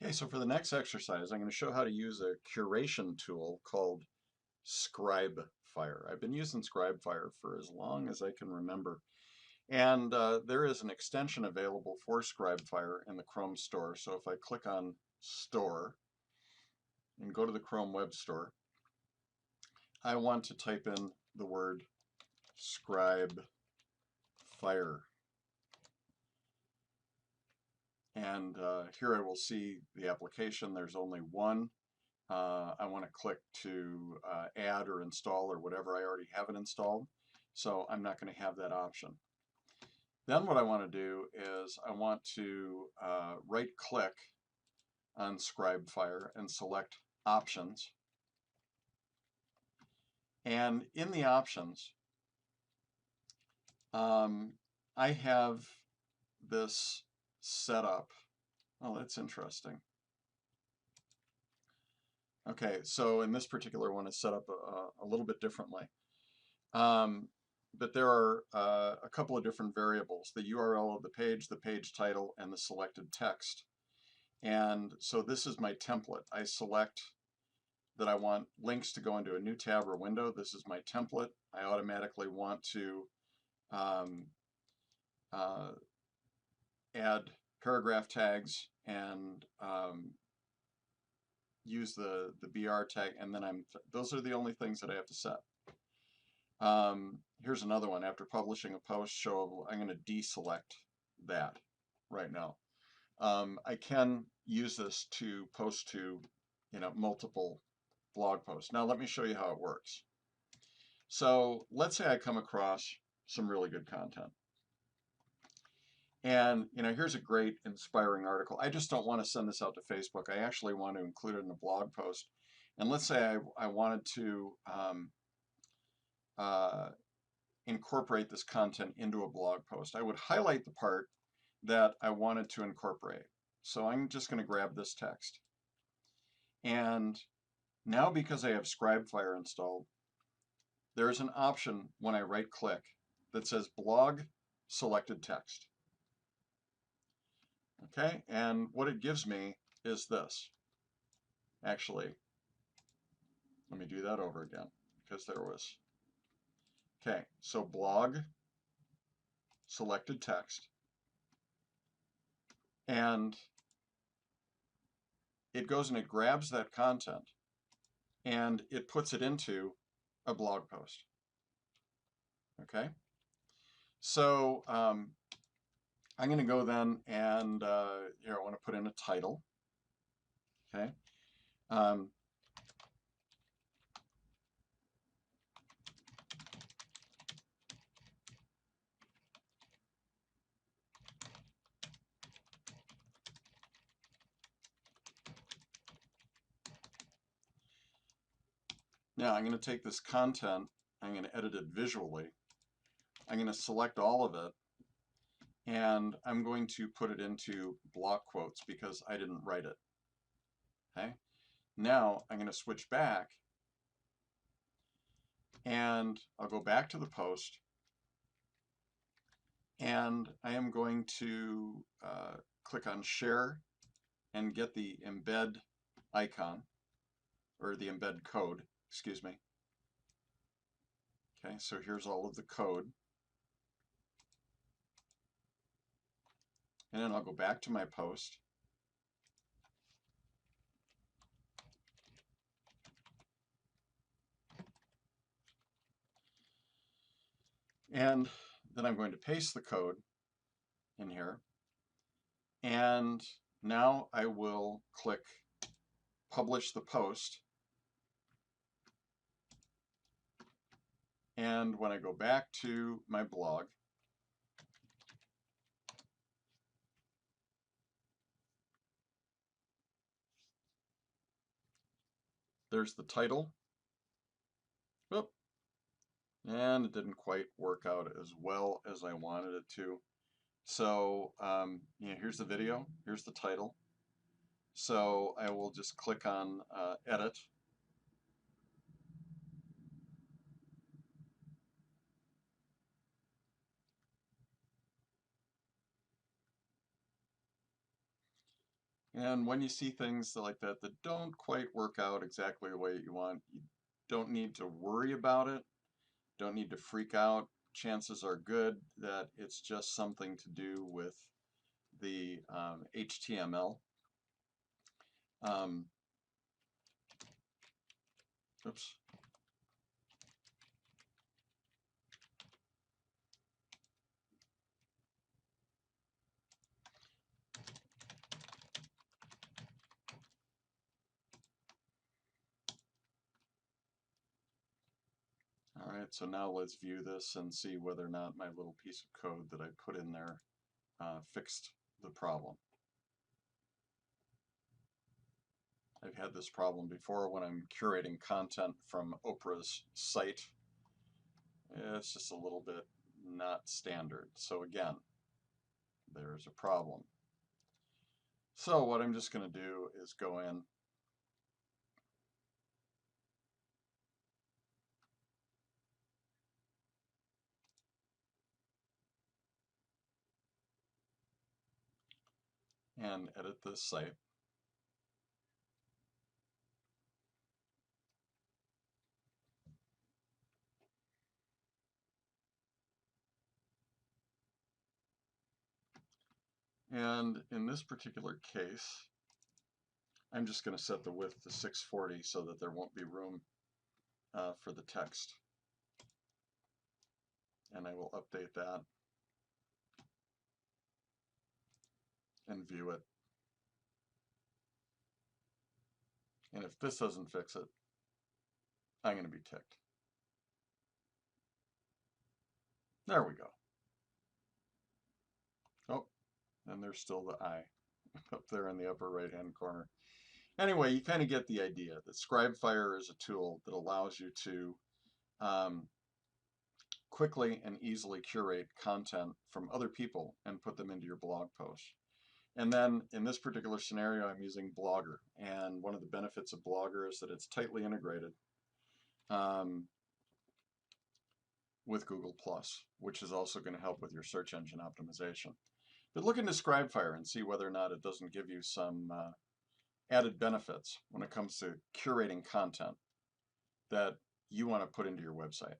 Okay, so for the next exercise, I'm going to show how to use a curation tool called Scribefire. I've been using Scribefire for as long as I can remember. And there is an extension available for Scribefire in the Chrome store. So if I click on Store and go to the Chrome Web Store, I want to type in the word Scribefire. And here I will see the application. There's only one. I want to click to add or install or whatever. I already have it installed, so I'm not going to have that option. Then what I want to do is I want to right click on Scribefire and select Options. And in the options, I have this set up. Oh, that's interesting. Okay, so in this particular one, it's set up a little bit differently. But there are a couple of different variables, the URL of the page title, and the selected text. And so this is my template. I select that I want links to go into a new tab or window. This is my template. I automatically want to add paragraph tags and use the BR tag, and then those are the only things that I have to set. Here's another one. After publishing a post, showable, I'm going to deselect that right now. I can use this to post to, multiple blog posts. Now let me show you how it works. So let's say I come across some really good content. And here's a great inspiring article. I just don't want to send this out to Facebook. I actually want to include it in a blog post. And let's say I wanted to incorporate this content into a blog post. I would highlight the part that I wanted to incorporate. So I'm just going to grab this text. And now because I have Scribefire installed, there's an option when I right click that says blog selected text. Okay, and what it gives me is this. Actually, let me do that over again because there was. Okay, so blog selected text. And it goes and it grabs that content and it puts it into a blog post. Okay, so I'm going to go then and here I want to put in a title. Okay, now I'm going to take this content, I'm going to edit it visually. I'm going to select all of it, and I'm going to put it into block quotes because I didn't write it. Okay. Now I'm going to switch back, and I'll go back to the post, and I am going to click on Share and get the embed icon, or the embed code, excuse me. Okay, so here's all of the code. And then I'll go back to my post. And then I'm going to paste the code in here. And now I will click Publish the Post. And when I go back to my blog, there's the title. Whoop. And it didn't quite work out as well as I wanted it to. So here's the video, here's the title. So I will just click on Edit. And when you see things like that that don't quite work out exactly the way you want, you don't need to worry about it, don't need to freak out. Chances are good that it's just something to do with the HTML. Um, oops. All right, so now let's view this and see whether or not my little piece of code that I put in there fixed the problem. I've had this problem before when I'm curating content from Oprah's site. It's just a little bit not standard. So again, there's a problem. So what I'm just going to do is go in and edit this site. And in this particular case, I'm just going to set the width to 640 so that there won't be room for the text. And I will update that and view it. And if this doesn't fix it, I'm going to be ticked. There we go. Oh, and there's still the I up there in the upper right hand corner. Anyway, you kind of get the idea that Scribefire is a tool that allows you to quickly and easily curate content from other people and put them into your blog post. And then in this particular scenario, I'm using Blogger. And one of the benefits of Blogger is that it's tightly integrated with Google+, which is also going to help with your search engine optimization. But look into Scribefire and see whether or not it doesn't give you some added benefits when it comes to curating content that you want to put into your website.